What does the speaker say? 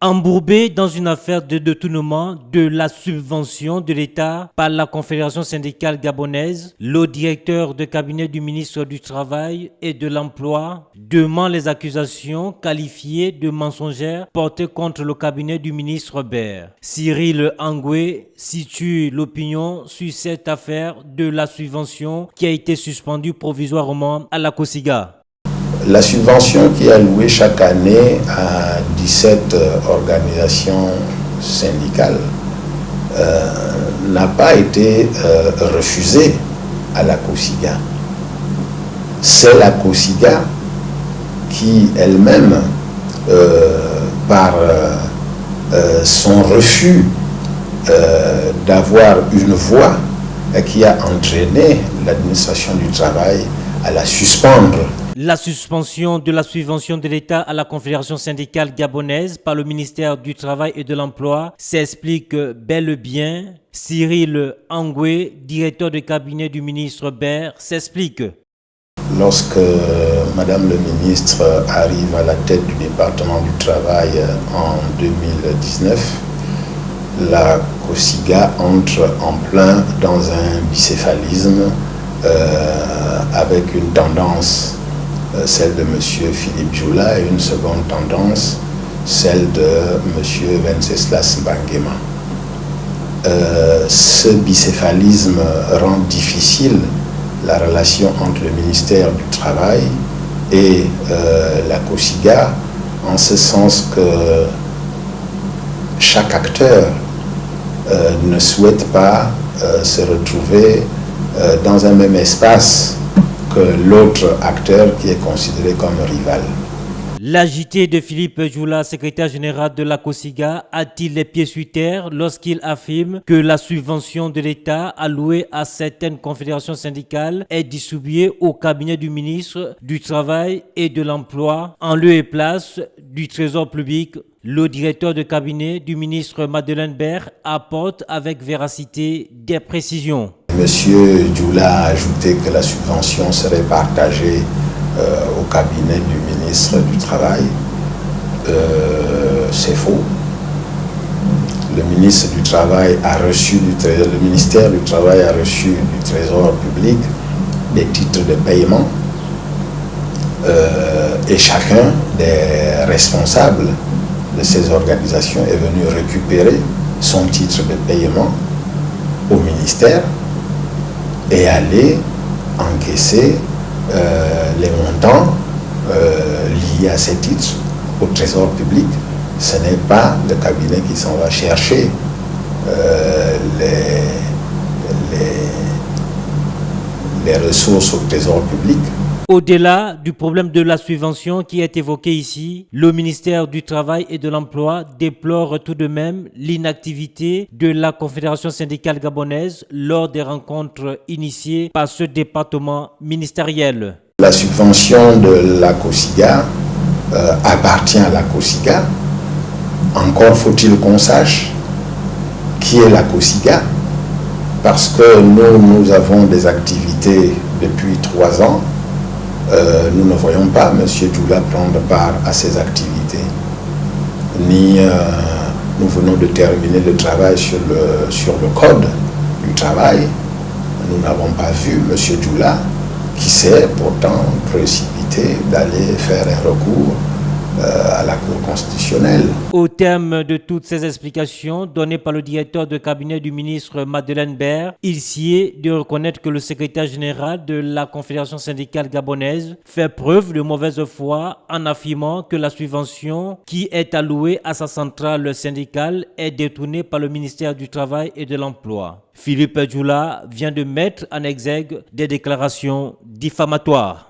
Embourbé dans une affaire de détournement de la subvention de l'État par la Confédération syndicale gabonaise, le directeur de cabinet du ministre du Travail et de l'Emploi demande les accusations qualifiées de mensongères portées contre le cabinet du ministre Baer. Cyril Angoué situe l'opinion sur cette affaire de la subvention qui a été suspendue provisoirement à la COSIGA. La subvention qui est allouée chaque année à 17 organisations syndicales n'a pas été refusée à la COSIGA. C'est la COSIGA qui elle-même, par son refus d'avoir une voix, qui a entraîné l'administration du travail à la suspendre. La suspension de la subvention de l'État à la Confédération syndicale gabonaise par le ministère du Travail et de l'Emploi s'explique bel et bien. Cyril Angoué, directeur de cabinet du ministre Baer, s'explique. Lorsque Madame le ministre arrive à la tête du département du travail en 2019, la COSIGA entre en plein dans un bicéphalisme avec une tendance, celle de M. Philippe Joula, et une seconde tendance, celle de M. Wenceslas Mbangema. Ce bicéphalisme rend difficile la relation entre le ministère du Travail et la COSIGA, en ce sens que chaque acteur ne souhaite pas se retrouver dans un même espace que l'autre acteur qui est considéré comme rival. L'agité de Philippe Joula, secrétaire général de la COSIGA, a-t-il les pieds sur terre lorsqu'il affirme que la subvention de l'État allouée à certaines confédérations syndicales est distribuée au cabinet du ministre du Travail et de l'Emploi en lieu et place du Trésor public? Le directeur de cabinet du ministre Madeleine Baer apporte avec véracité des précisions. Monsieur Joula a ajouté que la subvention serait partagée au cabinet du ministre du Travail. C'est faux. Le ministre du Travail a reçu le ministère du Travail a reçu du Trésor public des titres de paiement et chacun des responsables de ces organisations est venu récupérer son titre de paiement au ministère et aller encaisser les montants liés à ces titres au Trésor public. Ce n'est pas le cabinet qui s'en va chercher les ressources au Trésor public. Au-delà du problème de la subvention qui est évoqué ici, le ministère du Travail et de l'Emploi déplore tout de même l'inactivité de la Confédération syndicale gabonaise lors des rencontres initiées par ce département ministériel. La subvention de la COSIGA appartient à la COSIGA. Encore faut-il qu'on sache qui est la COSIGA, parce que nous avons des activités depuis 3 ans. Nous ne voyons pas M. Joula prendre part à ces activités. Ni nous venons de terminer le travail sur le code du travail. Nous n'avons pas vu M. Joula, qui s'est pourtant précipité d'aller faire un recours à la Cour constitutionnelle. Au terme de toutes ces explications données par le directeur de cabinet du ministre Madeleine Baer, il sied de reconnaître que le secrétaire général de la Confédération syndicale gabonaise fait preuve de mauvaise foi en affirmant que la subvention qui est allouée à sa centrale syndicale est détournée par le ministère du Travail et de l'Emploi. Philippe Joula vient de mettre en exergue des déclarations diffamatoires.